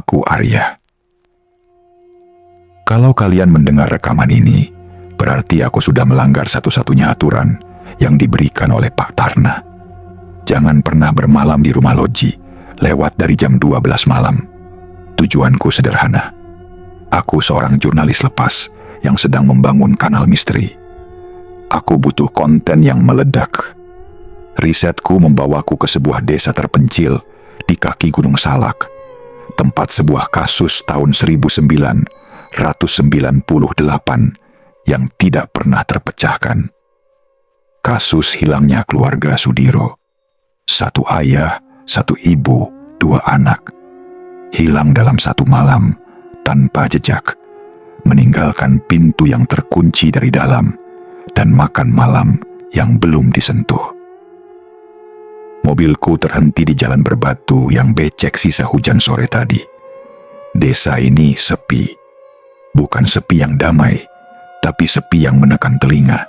Aku Arya. Kalau kalian mendengar rekaman ini, berarti aku sudah melanggar satu-satunya aturan yang diberikan oleh Pak Tarna. Jangan pernah bermalam di rumah loji lewat dari jam 12 malam. Tujuanku sederhana. Aku seorang jurnalis lepas yang sedang membangun kanal misteri. Aku butuh konten yang meledak. Risetku membawaku ke sebuah desa terpencil di kaki Gunung Salak, tempat sebuah kasus tahun 1998 yang tidak pernah terpecahkan. Kasus hilangnya keluarga Sudiro. Satu ayah, satu ibu, dua anak. Hilang dalam satu malam tanpa jejak, meninggalkan pintu yang terkunci dari dalam dan makan malam yang belum disentuh. Mobilku terhenti di jalan berbatu yang becek sisa hujan sore tadi. Desa ini sepi. Bukan sepi yang damai, tapi sepi yang menekan telinga.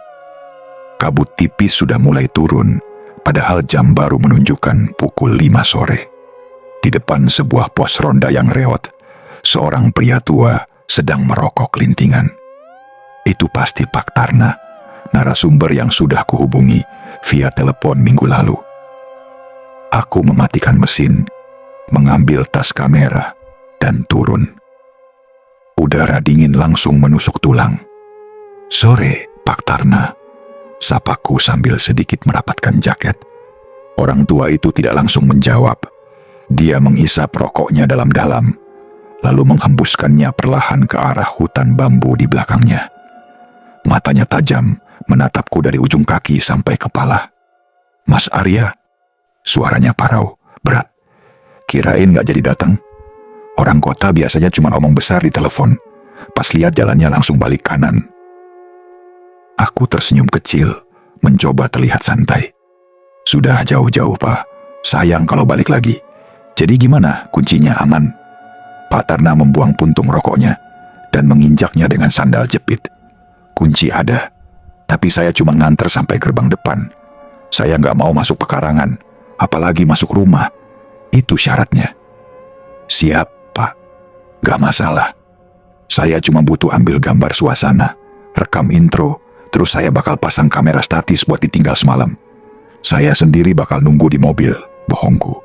Kabut tipis sudah mulai turun, padahal jam baru menunjukkan pukul 5 sore. Di depan sebuah pos ronda yang reot, seorang pria tua sedang merokok kelintingan. Itu pasti Pak Tarna, narasumber yang sudah kuhubungi via telepon minggu lalu. Aku mematikan mesin, mengambil tas kamera, dan turun. Udara dingin langsung menusuk tulang. "Sore, Pak Tarna," sapaku sambil sedikit merapatkan jaket. Orang tua itu tidak langsung menjawab. Dia mengisap rokoknya dalam-dalam, lalu menghembuskannya perlahan ke arah hutan bambu di belakangnya. Matanya tajam, menatapku dari ujung kaki sampai kepala. "Mas Arya?" Suaranya parau, berat. "Kirain gak jadi datang? Orang kota biasanya cuma omong besar di telepon. Pas lihat jalannya langsung balik kanan." Aku tersenyum kecil, mencoba terlihat santai. "Sudah jauh-jauh, Pak. Sayang kalau balik lagi. Jadi gimana, kuncinya aman?" Pak Tarna membuang puntung rokoknya dan menginjaknya dengan sandal jepit. "Kunci ada, tapi saya cuma nganter sampai gerbang depan. Saya gak mau masuk pekarangan, apalagi masuk rumah. Itu syaratnya." "Siap, Pak. Gak masalah. Saya cuma butuh ambil gambar suasana, rekam intro, terus saya bakal pasang kamera statis buat ditinggal semalam. Saya sendiri bakal nunggu di mobil," bohongku.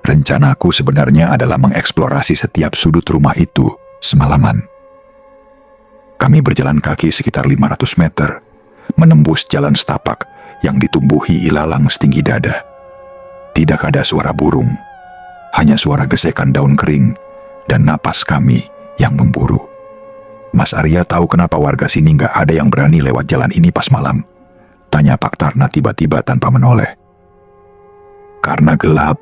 Rencanaku sebenarnya adalah mengeksplorasi setiap sudut rumah itu semalaman. Kami berjalan kaki sekitar 500 meter, menembus jalan setapak yang ditumbuhi ilalang setinggi dada. Tidak ada suara burung, hanya suara gesekan daun kering dan napas kami yang memburu. "Mas Arya tahu kenapa warga sini nggak ada yang berani lewat jalan ini pas malam?" tanya Pak Tarna tiba-tiba tanpa menoleh. "Karena gelap,"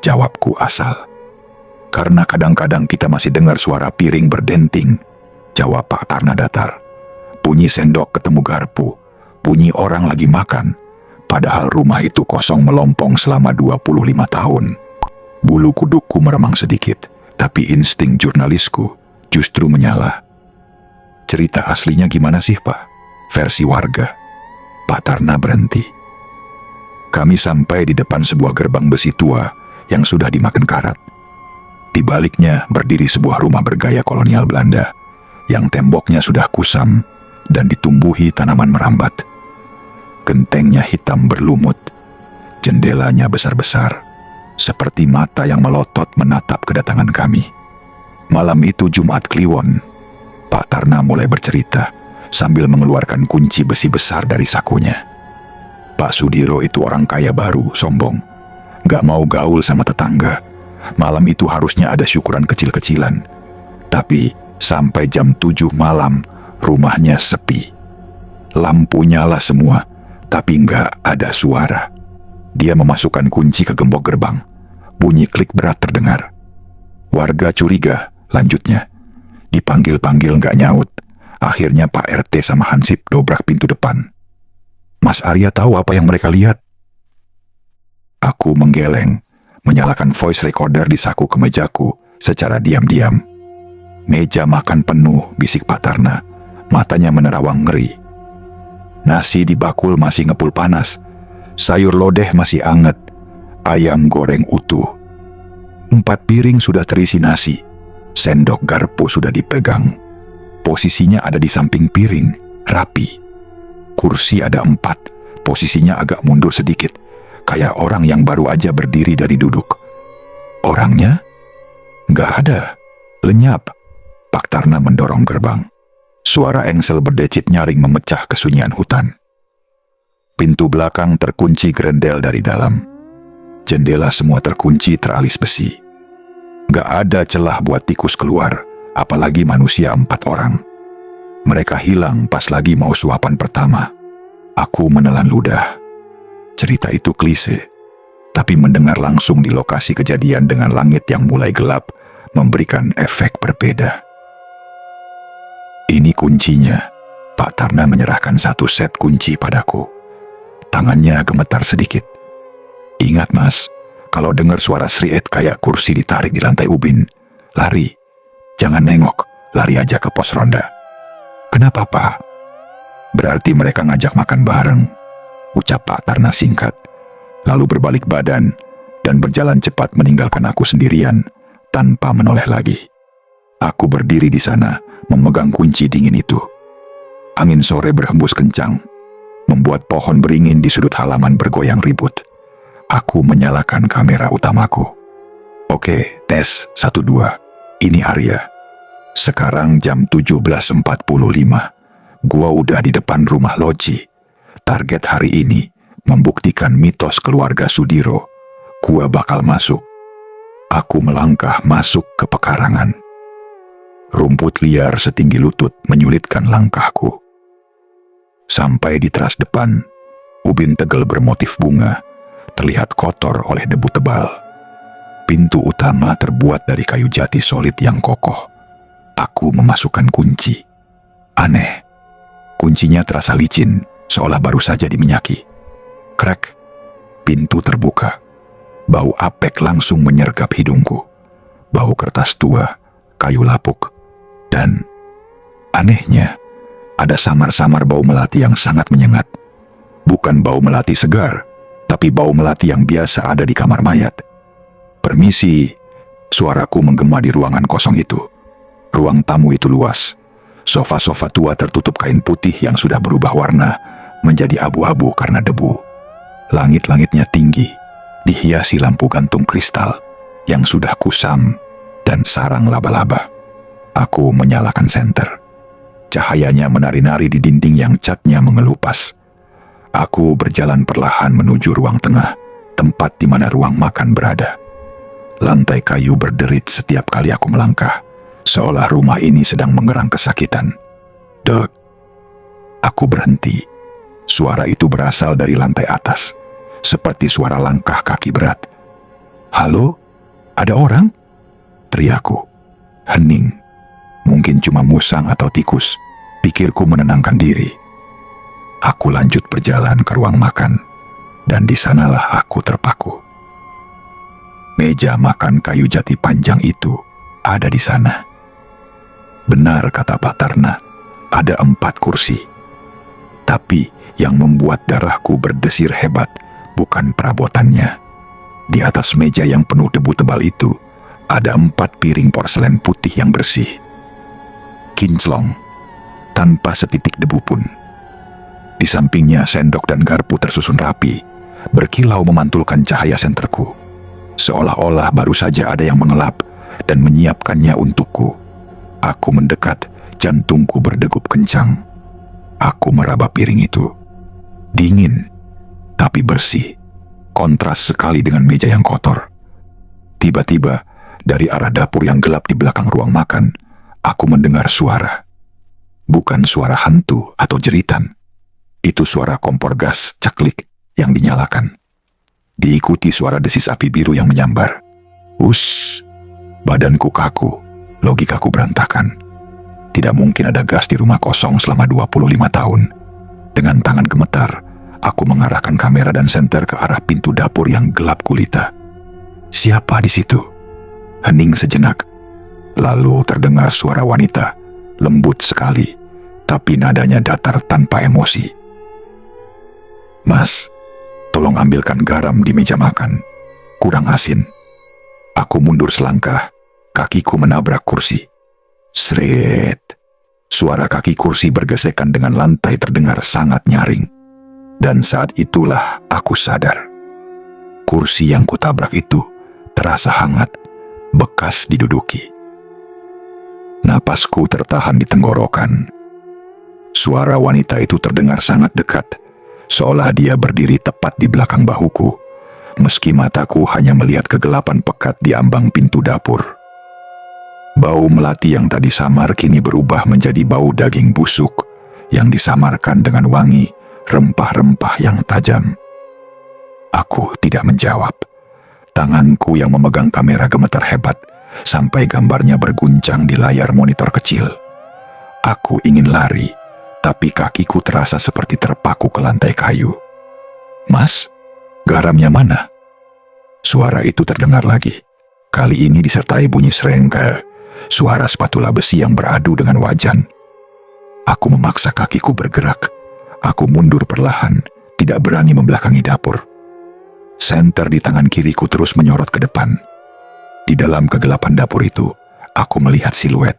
jawabku asal. "Karena kadang-kadang kita masih dengar suara piring berdenting," jawab Pak Tarna datar. "Bunyi sendok ketemu garpu, bunyi orang lagi makan. Padahal rumah itu kosong melompong selama 25 tahun. Bulu kudukku meremang sedikit, tapi insting jurnalisku justru menyala." "Cerita aslinya gimana sih, Pak? Versi warga." Pak Tarna berhenti. Kami sampai di depan sebuah gerbang besi tua yang sudah dimakan karat. Di baliknya berdiri sebuah rumah bergaya kolonial Belanda yang temboknya sudah kusam dan ditumbuhi tanaman merambat. Gentengnya hitam berlumut, jendelanya besar-besar, seperti mata yang melotot menatap kedatangan kami. Malam itu Jumat Kliwon. Pak Tarna mulai bercerita sambil mengeluarkan kunci besi besar dari sakunya. Pak Sudiro itu orang kaya baru, sombong. Gak mau gaul sama tetangga. Malam itu harusnya ada syukuran kecil-kecilan. Tapi sampai jam 7 malam, rumahnya sepi. Lampu nyala semua, tapi gak ada suara. Dia memasukkan kunci ke gembok gerbang. Bunyi klik berat terdengar. Warga curiga, lanjutnya. Dipanggil-panggil gak nyaut. Akhirnya Pak RT sama Hansip dobrak pintu depan. "Mas Arya tahu apa yang mereka lihat?" Aku menggeleng, menyalakan voice recorder di saku kemejaku secara diam-diam. "Meja makan penuh," bisik Pak Tarna. Matanya menerawang ngeri. Nasi di bakul masih ngepul panas. Sayur lodeh masih anget. Ayam goreng utuh. 4 piring sudah terisi nasi. Sendok garpu sudah dipegang. Posisinya ada di samping piring, rapi. Kursi ada 4, posisinya agak mundur sedikit, kayak orang yang baru aja berdiri dari duduk. Orangnya? Nggak ada. Lenyap. Pak Tarna mendorong gerbang. Suara engsel berdecit nyaring memecah kesunyian hutan. Pintu belakang terkunci grendel dari dalam. Jendela semua terkunci teralis besi. Nggak ada celah buat tikus keluar, apalagi manusia 4 orang. Mereka hilang pas lagi mau suapan pertama. Aku menelan ludah. Cerita itu klise, tapi mendengar langsung di lokasi kejadian dengan langit yang mulai gelap memberikan efek berbeda. Ini kuncinya. Pak Tarna menyerahkan 1 set kunci padaku. Tangannya gemetar sedikit. Ingat Mas, kalau dengar suara sriet kayak kursi ditarik di lantai ubin, lari. Jangan nengok, lari aja ke pos ronda. Kenapa Pak? Berarti mereka ngajak makan bareng, ucap Pak Tarna singkat, lalu berbalik badan dan berjalan cepat meninggalkan aku sendirian tanpa menoleh lagi. Aku berdiri di sana, memegang kunci dingin itu. Angin sore berhembus kencang, membuat pohon beringin di sudut halaman bergoyang ribut. Aku menyalakan kamera utamaku. Oke, tes 1, 2. Ini Arya. Sekarang jam 17.45. Gua udah di depan rumah Loji. Target hari ini membuktikan mitos keluarga Sudiro. Gua bakal masuk. Aku melangkah masuk ke pekarangan. Rumput liar setinggi lutut menyulitkan langkahku. Sampai di teras depan, ubin tegel bermotif bunga terlihat kotor oleh debu tebal. Pintu utama terbuat dari kayu jati solid yang kokoh. Aku memasukkan kunci. Aneh, kuncinya terasa licin, seolah baru saja diminyaki. Krek, pintu terbuka. Bau apek langsung menyergap hidungku. Bau kertas tua, kayu lapuk, dan anehnya, ada samar-samar bau melati yang sangat menyengat. Bukan bau melati segar, tapi bau melati yang biasa ada di kamar mayat. Permisi, suaraku menggema di ruangan kosong itu. Ruang tamu itu luas. Sofa-sofa tua tertutup kain putih yang sudah berubah warna menjadi abu-abu karena debu. Langit-langitnya tinggi, dihiasi lampu gantung kristal yang sudah kusam dan sarang laba-laba. Aku menyalakan senter. Cahayanya menari-nari di dinding yang catnya mengelupas. Aku berjalan perlahan menuju ruang tengah, tempat di mana ruang makan berada. Lantai kayu berderit setiap kali aku melangkah, seolah rumah ini sedang mengerang kesakitan. Dek. Aku berhenti. Suara itu berasal dari lantai atas, seperti suara langkah kaki berat. Halo? Ada orang? Teriakku. Hening. Mungkin cuma musang atau tikus, pikirku menenangkan diri. Aku lanjut berjalan ke ruang makan, dan di sanalah aku terpaku. Meja makan kayu jati panjang itu ada di sana. Benar kata Pak Tarna, ada 4 kursi. Tapi yang membuat darahku berdesir hebat bukan perabotannya. Di atas meja yang penuh debu tebal itu, ada 4 piring porselen putih yang bersih. Kinclong, tanpa setitik debu pun. Di sampingnya sendok dan garpu tersusun rapi, berkilau memantulkan cahaya senterku. Seolah-olah baru saja ada yang mengelap dan menyiapkannya untukku. Aku mendekat, jantungku berdegup kencang. Aku meraba piring itu. Dingin, tapi bersih. Kontras sekali dengan meja yang kotor. Tiba-tiba, dari arah dapur yang gelap di belakang ruang makan, aku mendengar suara. Bukan suara hantu atau jeritan. Itu suara kompor gas caklik yang dinyalakan. Diikuti suara desis api biru yang menyambar. Ush! Badanku kaku, logikaku berantakan. Tidak mungkin ada gas di rumah kosong selama 25 tahun. Dengan tangan gemetar, aku mengarahkan kamera dan senter ke arah pintu dapur yang gelap gulita. Siapa di situ? Hening sejenak. Lalu terdengar suara wanita, lembut sekali, tapi nadanya datar tanpa emosi. Mas, tolong ambilkan garam di meja makan. Kurang asin. Aku mundur selangkah, kakiku menabrak kursi. Sret. Suara kaki kursi bergesekan dengan lantai terdengar sangat nyaring. Dan saat itulah aku sadar. Kursi yang kutabrak itu terasa hangat, bekas diduduki. Napasku tertahan di tenggorokan. Suara wanita itu terdengar sangat dekat, seolah dia berdiri tepat di belakang bahuku, meski mataku hanya melihat kegelapan pekat di ambang pintu dapur. Bau melati yang tadi samar kini berubah menjadi bau daging busuk yang disamarkan dengan wangi rempah-rempah yang tajam. Aku tidak menjawab. Tanganku yang memegang kamera gemetar hebat sampai gambarnya berguncang di layar monitor kecil. Aku ingin lari, tapi kakiku terasa seperti terpaku ke lantai kayu. "Mas, garamnya mana?" Suara itu terdengar lagi. Kali ini disertai bunyi serengga, suara spatula besi yang beradu dengan wajan. Aku memaksa kakiku bergerak. Aku mundur perlahan, tidak berani membelakangi dapur. Senter di tangan kiriku terus menyorot ke depan. Di dalam kegelapan dapur itu, aku melihat siluet.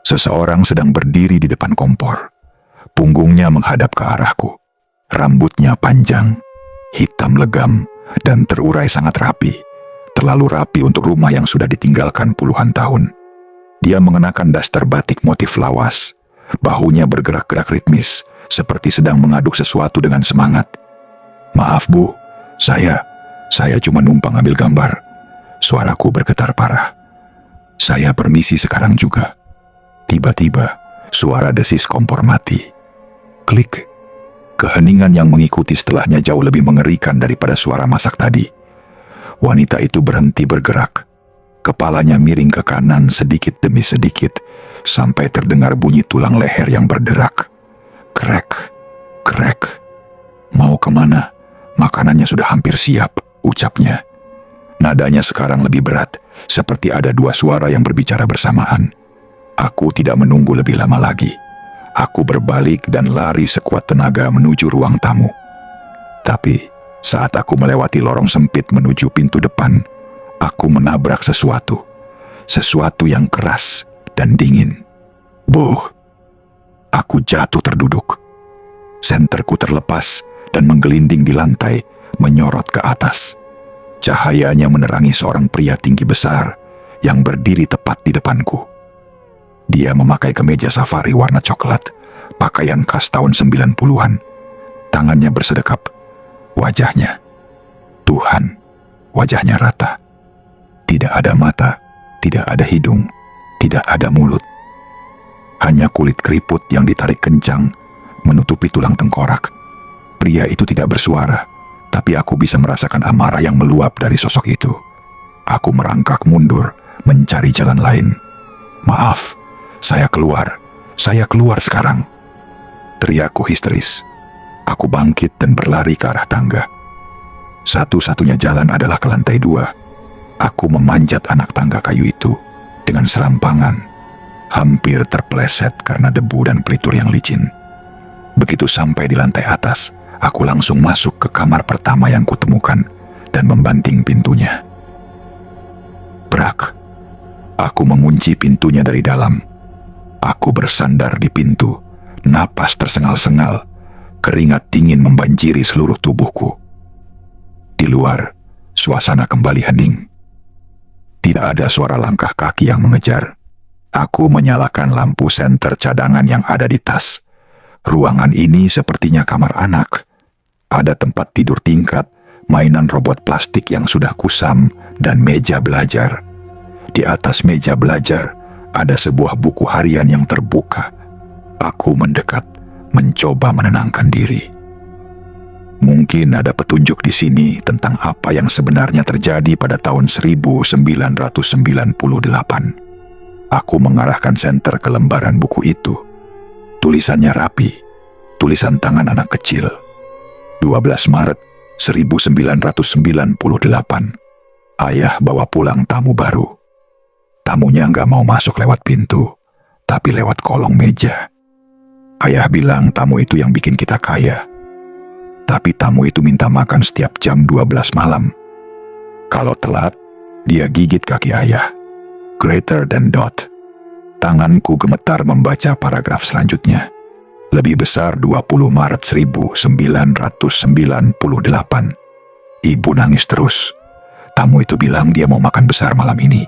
Seseorang sedang berdiri di depan kompor. Punggungnya menghadap ke arahku. Rambutnya panjang, hitam legam, dan terurai sangat rapi. Terlalu rapi untuk rumah yang sudah ditinggalkan puluhan tahun. Dia mengenakan daster batik motif lawas. Bahunya bergerak-gerak ritmis, seperti sedang mengaduk sesuatu dengan semangat. "Maaf, Bu. Saya cuma numpang ambil gambar." Suaraku bergetar parah. "Saya permisi sekarang juga." Tiba-tiba, suara desis kompor mati. Klik. Keheningan yang mengikuti setelahnya jauh lebih mengerikan daripada suara masak tadi. Wanita itu berhenti bergerak. Kepalanya miring ke kanan sedikit demi sedikit, sampai terdengar bunyi tulang leher yang berderak. Krek, krek. "Mau kemana? Makanannya sudah hampir siap," ucapnya. Nadanya sekarang lebih berat, seperti ada dua suara yang berbicara bersamaan. Aku tidak menunggu lebih lama lagi. Aku berbalik dan lari sekuat tenaga menuju ruang tamu. Tapi saat aku melewati lorong sempit menuju pintu depan, aku menabrak sesuatu. Sesuatu yang keras dan dingin. Buh! Aku jatuh terduduk. Senterku terlepas dan menggelinding di lantai, menyorot ke atas. Cahayanya menerangi seorang pria tinggi besar yang berdiri tepat di depanku. Dia memakai kemeja safari warna coklat, pakaian khas tahun 90-an. Tangannya bersedekap. Wajahnya, Tuhan, wajahnya rata. Tidak ada mata, tidak ada hidung, tidak ada mulut. Hanya kulit keriput yang ditarik kencang menutupi tulang tengkorak. Pria itu tidak bersuara, tapi aku bisa merasakan amarah yang meluap dari sosok itu. Aku merangkak mundur, mencari jalan lain. "Maaf, saya keluar sekarang," teriakku histeris. Aku bangkit dan berlari ke arah tangga. Satu-satunya jalan adalah ke lantai 2. Aku memanjat anak tangga kayu itu dengan serampangan, hampir terpeleset karena debu dan pelitur yang licin. Begitu sampai di lantai atas, aku langsung masuk ke kamar pertama yang kutemukan dan membanting pintunya. Brak! Aku mengunci pintunya dari dalam. Aku bersandar di pintu, napas tersengal-sengal, keringat dingin membanjiri seluruh tubuhku. Di luar, suasana kembali hening. Tidak ada suara langkah kaki yang mengejar. Aku menyalakan lampu senter cadangan yang ada di tas. Ruangan ini sepertinya kamar anak. Ada tempat tidur tingkat, mainan robot plastik yang sudah kusam, dan meja belajar. Di atas meja belajar, ada sebuah buku harian yang terbuka. Aku mendekat, mencoba menenangkan diri. Mungkin ada petunjuk di sini tentang apa yang sebenarnya terjadi pada tahun 1998. Aku mengarahkan senter ke lembaran buku itu. Tulisannya rapi, tulisan tangan anak kecil. 12 Maret 1998. Ayah bawa pulang tamu baru. Tamunya nggak mau masuk lewat pintu, tapi lewat kolong meja. Ayah bilang tamu itu yang bikin kita kaya. Tapi tamu itu minta makan setiap jam 12 malam. Kalau telat, dia gigit kaki ayah. Greater than dot. Tanganku gemetar membaca paragraf selanjutnya. Lebih besar 20 Maret 1998. Ibu nangis terus. Tamu itu bilang dia mau makan besar malam ini.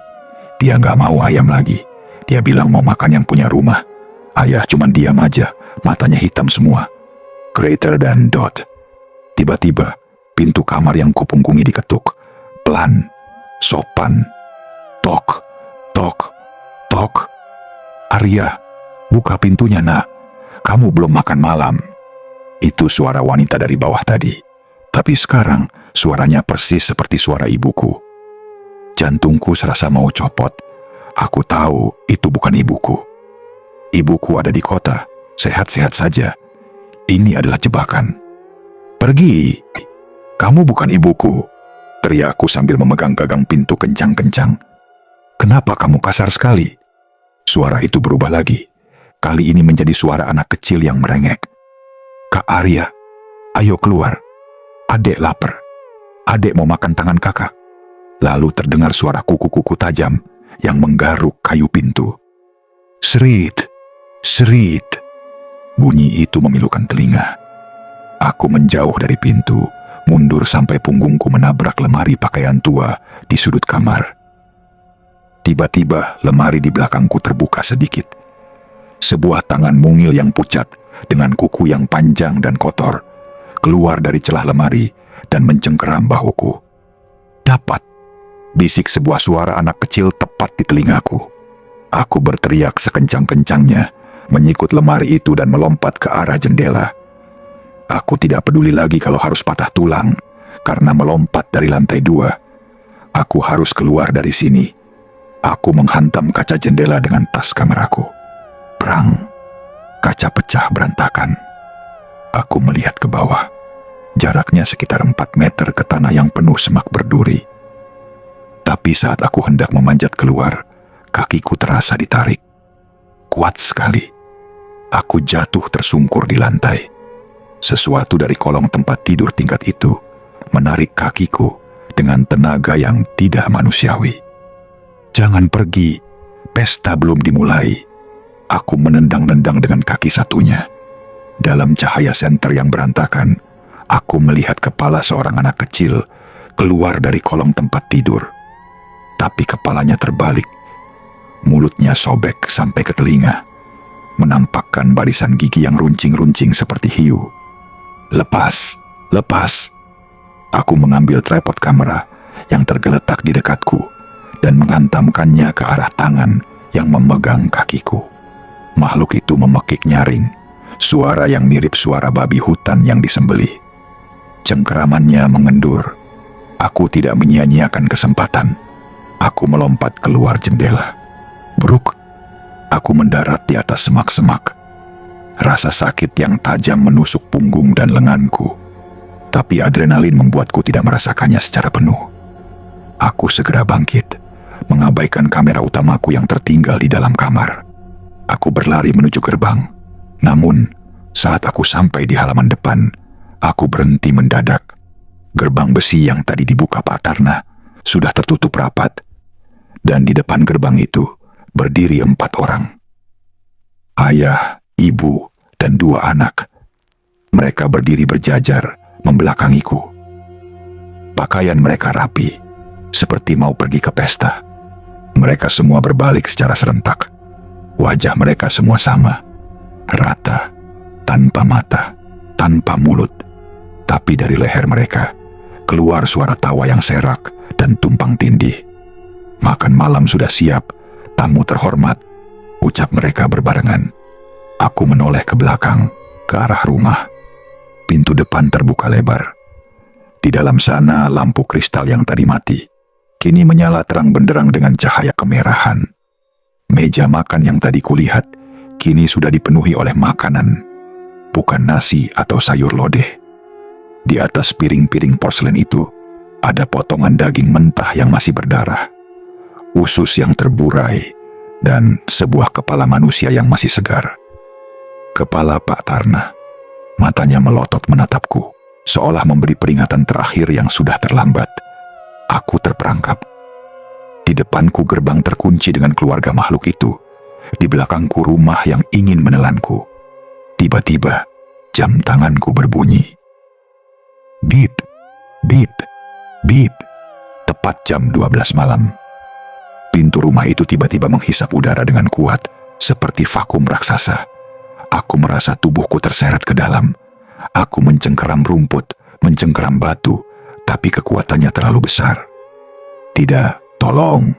Dia nggak mau ayam lagi. Dia bilang mau makan yang punya rumah. Ayah cuman diam aja, matanya hitam semua. Greater than dot. Tiba-tiba, pintu kamar yang kupungkungi diketuk. Pelan, sopan. Tok, tok, tok. Arya, buka pintunya nak. Kamu belum makan malam. Itu suara wanita dari bawah tadi. Tapi sekarang, suaranya persis seperti suara ibuku. Jantungku serasa mau copot. Aku tahu itu bukan ibuku. Ibuku ada di kota, sehat-sehat saja. Ini adalah jebakan. Pergi. Kamu bukan ibuku. Teriakku sambil memegang gagang pintu kencang-kencang. Kenapa kamu kasar sekali? Suara itu berubah lagi. Kali ini menjadi suara anak kecil yang merengek. Kak Arya, ayo keluar. Adek lapar. Adek mau makan tangan kakak. Lalu terdengar suara kuku-kuku tajam yang menggaruk kayu pintu. Serit, serit. Bunyi itu memilukan telinga. Aku menjauh dari pintu, mundur sampai punggungku menabrak lemari pakaian tua di sudut kamar. Tiba-tiba lemari di belakangku terbuka sedikit. Sebuah tangan mungil yang pucat dengan kuku yang panjang dan kotor keluar dari celah lemari dan mencengkeram bahuku. Dapat, bisik sebuah suara anak kecil tepat di telingaku. Aku berteriak sekencang-kencangnya, menyikut lemari itu dan melompat ke arah jendela. Aku tidak peduli lagi kalau harus patah tulang, karena melompat dari lantai 2. Aku harus keluar dari sini. Aku menghantam kaca jendela dengan tas kameraku. Prang, kaca pecah berantakan. Aku melihat ke bawah. Jaraknya sekitar 4 meter ke tanah yang penuh semak berduri. Tapi saat aku hendak memanjat keluar, kakiku terasa ditarik. Kuat sekali. Aku jatuh tersungkur di lantai. Sesuatu dari kolong tempat tidur tingkat itu menarik kakiku dengan tenaga yang tidak manusiawi. Jangan pergi, pesta belum dimulai. Aku menendang-nendang dengan kaki satunya. Dalam cahaya senter yang berantakan, aku melihat kepala seorang anak kecil keluar dari kolong tempat tidur. Tapi kepalanya terbalik. Mulutnya sobek sampai ke telinga, menampakkan barisan gigi yang runcing-runcing seperti hiu. Lepas, lepas. Aku mengambil tripod kamera yang tergeletak di dekatku dan menghantamkannya ke arah tangan yang memegang kakiku. Makhluk itu memekik nyaring, suara yang mirip suara babi hutan yang disembelih. Cengkeramannya mengendur. Aku tidak menyia-nyiakan kesempatan. Aku melompat keluar jendela. Bruk, aku mendarat di atas semak-semak. Rasa sakit yang tajam menusuk punggung dan lenganku. Tapi adrenalin membuatku tidak merasakannya secara penuh. Aku segera bangkit, mengabaikan kamera utamaku yang tertinggal di dalam kamar. Aku berlari menuju gerbang. Namun, saat aku sampai di halaman depan, aku berhenti mendadak. Gerbang besi yang tadi dibuka Pak Tarna sudah tertutup rapat. Dan di depan gerbang itu berdiri 4 orang. Ayah, ibu, dan 2 anak. Mereka berdiri berjajar membelakangiku. Pakaian mereka rapi, seperti mau pergi ke pesta. Mereka semua berbalik secara serentak. Wajah mereka semua sama, rata, tanpa mata, tanpa mulut. Tapi dari leher mereka keluar suara tawa yang serak dan tumpang tindih. Makan malam sudah siap, tamu terhormat, ucap mereka berbarengan. Aku menoleh ke belakang, ke arah rumah. Pintu depan terbuka lebar. Di dalam sana lampu kristal yang tadi mati kini menyala terang benderang dengan cahaya kemerahan. Meja makan yang tadi kulihat kini sudah dipenuhi oleh makanan, bukan nasi atau sayur lodeh. Di atas piring-piring porselen itu ada potongan daging mentah yang masih berdarah, usus yang terburai, dan sebuah kepala manusia yang masih segar. Kepala Pak Tarna. Matanya melotot menatapku, seolah memberi peringatan terakhir yang sudah terlambat. Aku terperangkap. Di depanku gerbang terkunci dengan keluarga makhluk itu. Di belakangku rumah yang ingin menelanku. Tiba-tiba, jam tanganku berbunyi. Bip, bip, bip. Tepat jam 12 malam. Pintu rumah itu tiba-tiba menghisap udara dengan kuat, seperti vakum raksasa. Aku merasa tubuhku terseret ke dalam. Aku mencengkeram rumput, mencengkeram batu, tapi kekuatannya terlalu besar. Tidak, tolong.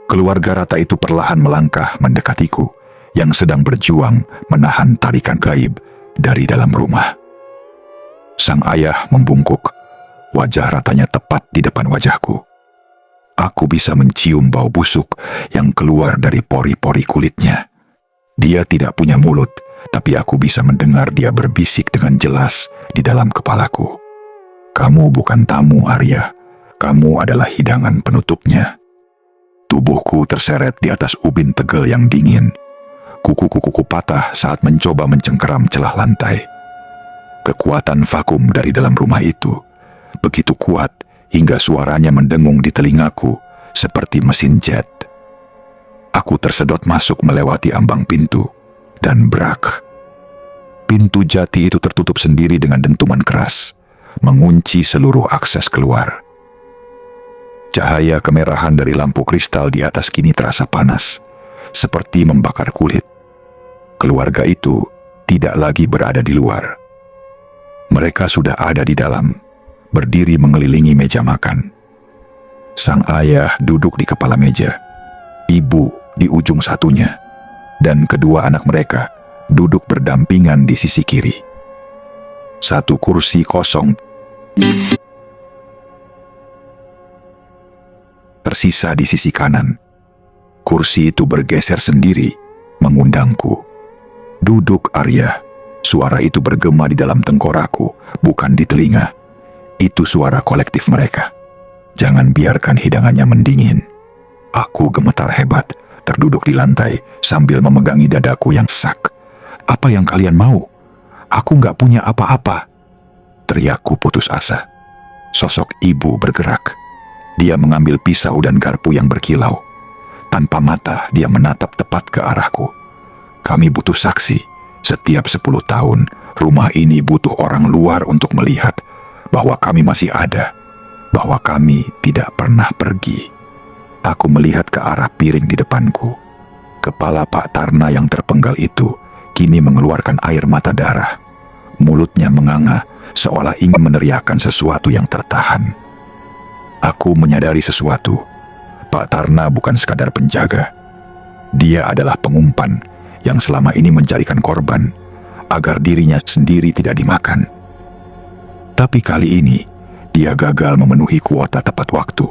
Keluarga rata itu perlahan melangkah mendekatiku, yang sedang berjuang menahan tarikan gaib dari dalam rumah. Sang ayah membungkuk, wajah ratanya tepat di depan wajahku. Aku bisa mencium bau busuk yang keluar dari pori-pori kulitnya. Dia tidak punya mulut, tapi aku bisa mendengar dia berbisik dengan jelas di dalam kepalaku. Kamu bukan tamu, Arya. Kamu adalah hidangan penutupnya. Tubuhku terseret di atas ubin tegel yang dingin. Kuku-kukuku patah saat mencoba mencengkeram celah lantai. Kekuatan vakum dari dalam rumah itu begitu kuat hingga suaranya mendengung di telingaku seperti mesin jet. Aku tersedot masuk melewati ambang pintu dan brak. Pintu jati itu tertutup sendiri dengan dentuman keras, mengunci seluruh akses keluar. Cahaya kemerahan dari lampu kristal di atas kini terasa panas, seperti membakar kulit. Keluarga itu tidak lagi berada di luar. Mereka sudah ada di dalam, berdiri mengelilingi meja makan. Sang ayah duduk di kepala meja, ibu di ujung satunya, dan kedua anak mereka duduk berdampingan di sisi kiri. Satu kursi kosong tersisa di sisi kanan. Kursi itu bergeser sendiri, mengundangku. Duduk, Arya. Suara itu bergema di dalam tengkorakku, bukan di telinga. Itu suara kolektif mereka. Jangan biarkan hidangannya mendingin. Aku gemetar hebat, terduduk di lantai sambil memegangi dadaku yang sesak. Apa yang kalian mau? Aku nggak punya apa-apa. Teriakku putus asa. Sosok ibu bergerak. Dia mengambil pisau dan garpu yang berkilau. Tanpa mata, dia menatap tepat ke arahku. Kami butuh saksi. Setiap 10 tahun, rumah ini butuh orang luar untuk melihat bahwa kami masih ada, bahwa kami tidak pernah pergi. Aku melihat ke arah piring di depanku. Kepala Pak Tarna yang terpenggal itu kini mengeluarkan air mata darah. Mulutnya menganga, seolah ingin meneriakkan sesuatu yang tertahan. Aku menyadari sesuatu. Pak Tarna bukan sekadar penjaga. Dia adalah pengumpan yang selama ini mencarikan korban agar dirinya sendiri tidak dimakan. Tapi kali ini, dia gagal memenuhi kuota tepat waktu,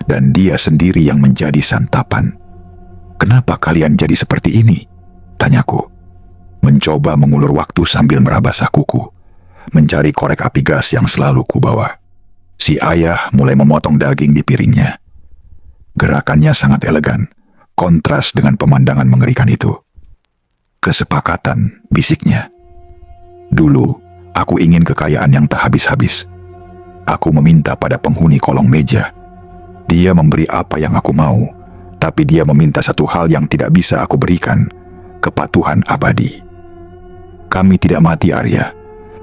dan dia sendiri yang menjadi santapan. Kenapa kalian jadi seperti ini? Tanyaku. Mencoba mengulur waktu sambil merabasah kuku, mencari korek api gas yang selalu kubawa. Si ayah mulai memotong daging di piringnya. Gerakannya sangat elegan, kontras dengan pemandangan mengerikan itu. Kesepakatan, bisiknya. Dulu, aku ingin kekayaan yang tak habis-habis. Aku meminta pada penghuni kolong meja. Dia memberi apa yang aku mau, tapi dia meminta satu hal yang tidak bisa aku berikan, kepatuhan abadi. Kami tidak mati, Arya.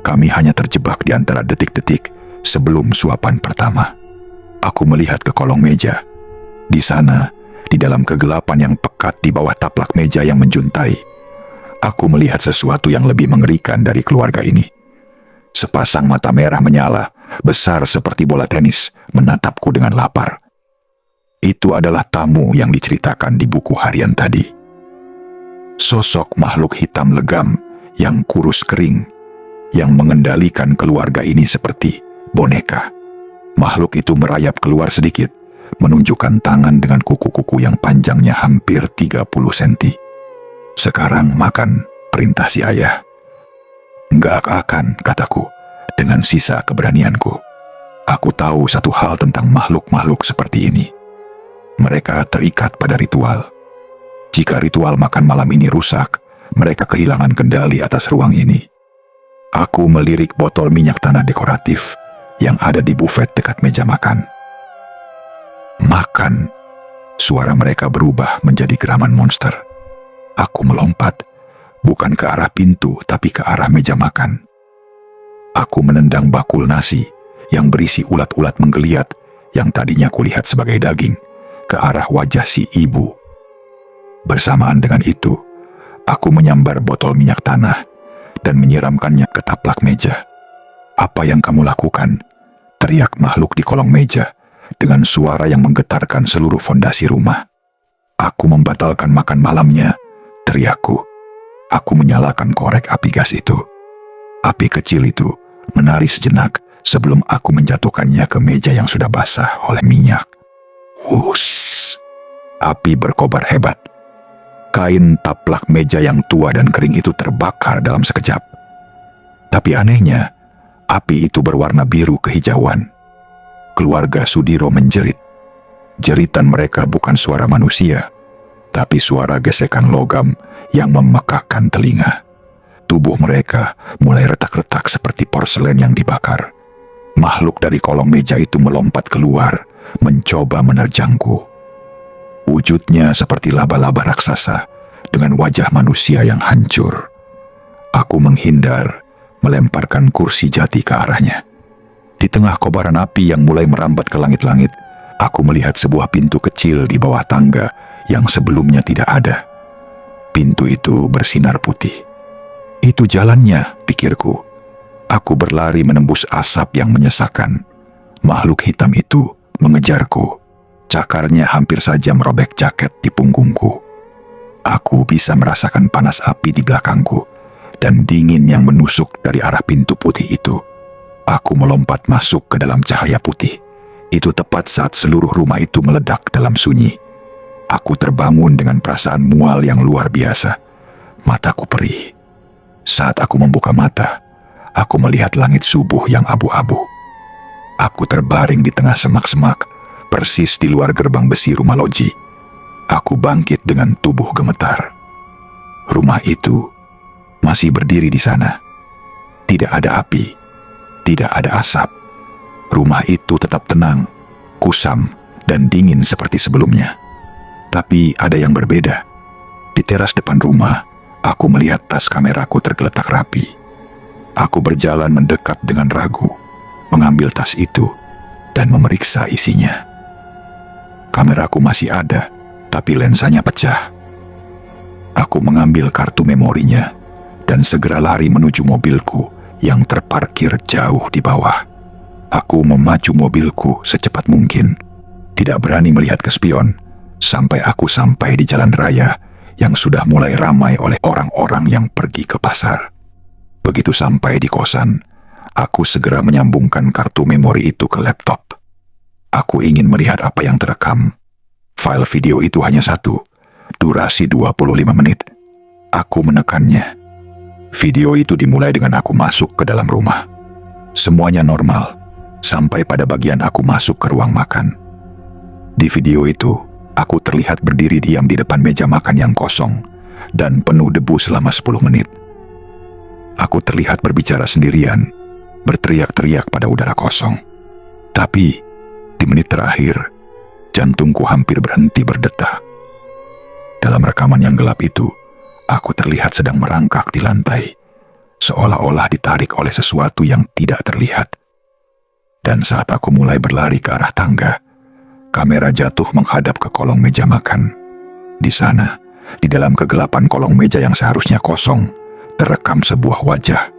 Kami hanya terjebak di antara detik-detik sebelum suapan pertama. Aku melihat ke kolong meja. Di sana, di dalam kegelapan yang pekat di bawah taplak meja yang menjuntai, aku melihat sesuatu yang lebih mengerikan dari keluarga ini. Sepasang mata merah menyala, besar seperti bola tenis, menatapku dengan lapar. Itu adalah tamu yang diceritakan di buku harian tadi. Sosok makhluk hitam legam yang kurus kering, yang mengendalikan keluarga ini seperti boneka. Makhluk itu merayap keluar sedikit, menunjukkan tangan dengan kuku-kuku yang panjangnya hampir 30 senti. Sekarang makan, perintah si ayah. Enggak akan, kataku, dengan sisa keberanianku. Aku tahu satu hal tentang makhluk-makhluk seperti ini. Mereka terikat pada ritual. Jika ritual makan malam ini rusak, mereka kehilangan kendali atas ruang ini. Aku melirik botol minyak tanah dekoratif yang ada di bufet dekat meja makan. Makan. Suara mereka berubah menjadi geraman monster. Aku melompat, bukan ke arah pintu tapi ke arah meja makan. Aku menendang bakul nasi yang berisi ulat-ulat menggeliat yang tadinya kulihat sebagai daging ke arah wajah si ibu. Bersamaan dengan itu, aku menyambar botol minyak tanah dan menyiramkannya ke taplak meja. "Apa yang kamu lakukan?" teriak makhluk di kolong meja dengan suara yang menggetarkan seluruh fondasi rumah. "Aku membatalkan makan malamnya," teriakku. Aku menyalakan korek api gas itu. Api kecil itu menari sejenak sebelum aku menjatuhkannya ke meja yang sudah basah oleh minyak. Wuss! Api berkobar hebat. Kain taplak meja yang tua dan kering itu terbakar dalam sekejap. Tapi anehnya, api itu berwarna biru kehijauan. Keluarga Sudiro menjerit. Jeritan mereka bukan suara manusia, tapi suara gesekan logam yang memekakkan telinga. Tubuh mereka mulai retak-retak seperti porselen yang dibakar. Makhluk dari kolong meja itu melompat keluar, mencoba menerjangku. Wujudnya seperti laba-laba raksasa dengan wajah manusia yang hancur. Aku menghindar, melemparkan kursi jati ke arahnya. Di tengah kobaran api yang mulai merambat ke langit-langit, aku melihat sebuah pintu kecil di bawah tangga yang sebelumnya tidak ada. Pintu itu bersinar putih. Itu jalannya, pikirku. Aku berlari menembus asap yang menyesakan. Makhluk hitam itu mengejarku. Cakarnya hampir saja merobek jaket di punggungku. Aku bisa merasakan panas api di belakangku dan dingin yang menusuk dari arah pintu putih itu. Aku melompat masuk ke dalam cahaya putih. Itu tepat saat seluruh rumah itu meledak dalam sunyi. Aku terbangun dengan perasaan mual yang luar biasa. Mataku perih. Saat aku membuka mata, aku melihat langit subuh yang abu-abu. Aku terbaring di tengah semak-semak, persis di luar gerbang besi rumah loji. Aku bangkit dengan tubuh gemetar. Rumah itu masih berdiri di sana. Tidak ada api, tidak ada asap. Rumah itu tetap tenang, kusam, dan dingin seperti sebelumnya. Tapi ada yang berbeda. Di teras depan rumah, aku melihat tas kameraku tergeletak rapi. Aku berjalan mendekat dengan ragu, mengambil tas itu, dan memeriksa isinya. Kameraku masih ada, tapi lensanya pecah. Aku mengambil kartu memorinya, dan segera lari menuju mobilku yang terparkir jauh di bawah. Aku memacu mobilku secepat mungkin, tidak berani melihat ke spion, sampai aku sampai di jalan raya yang sudah mulai ramai oleh orang-orang yang pergi ke pasar. Begitu sampai di kosan, aku segera menyambungkan kartu memori itu ke laptop. Aku ingin melihat apa yang terekam. File video itu hanya satu, durasi 25 menit. Aku menekannya. Video itu dimulai dengan aku masuk ke dalam rumah. Semuanya normal, sampai pada bagian aku masuk ke ruang makan. Di video itu, aku terlihat berdiri diam di depan meja makan yang kosong dan penuh debu selama 10 menit. Aku terlihat berbicara sendirian, berteriak-teriak pada udara kosong. Tapi, di menit terakhir, jantungku hampir berhenti berdetak. Dalam rekaman yang gelap itu, aku terlihat sedang merangkak di lantai, seolah-olah ditarik oleh sesuatu yang tidak terlihat. Dan saat aku mulai berlari ke arah tangga, kamera jatuh menghadap ke kolong meja makan. Di sana, di dalam kegelapan kolong meja yang seharusnya kosong, terekam sebuah wajah.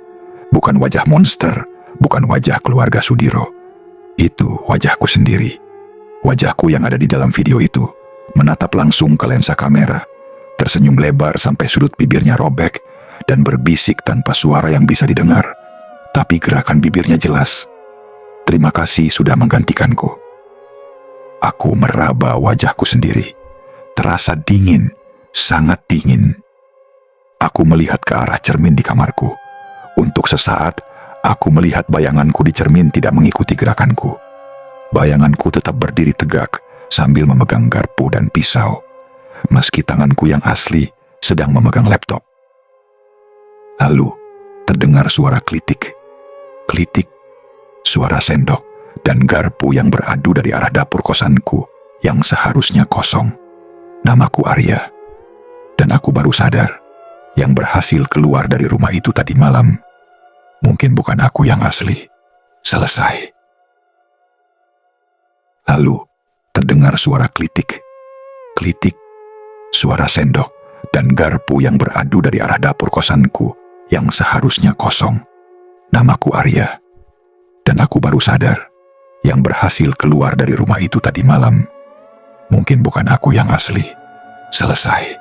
Bukan wajah monster, bukan wajah keluarga Sudiro. Itu wajahku sendiri. Wajahku yang ada di dalam video itu menatap langsung ke lensa kamera, tersenyum lebar sampai sudut bibirnya robek, dan berbisik tanpa suara yang bisa didengar. Tapi gerakan bibirnya jelas. "Terima kasih sudah menggantikanku." Aku meraba wajahku sendiri. Terasa dingin, sangat dingin. Aku melihat ke arah cermin di kamarku. Untuk sesaat, aku melihat bayanganku di cermin tidak mengikuti gerakanku. Bayanganku tetap berdiri tegak sambil memegang garpu dan pisau, meski tanganku yang asli sedang memegang laptop. Lalu, terdengar suara klitik. Klitik, suara sendok dan garpu yang beradu dari arah dapur kosanku yang seharusnya kosong. Namaku Arya, dan aku baru sadar yang berhasil keluar dari rumah itu tadi malam. Mungkin bukan aku yang asli. Selesai. Lalu terdengar suara klitik. Klitik, suara sendok dan garpu yang beradu dari arah dapur kosanku yang seharusnya kosong. Namaku Arya, dan aku baru sadar yang berhasil keluar dari rumah itu tadi malam. Mungkin bukan aku yang asli. Selesai.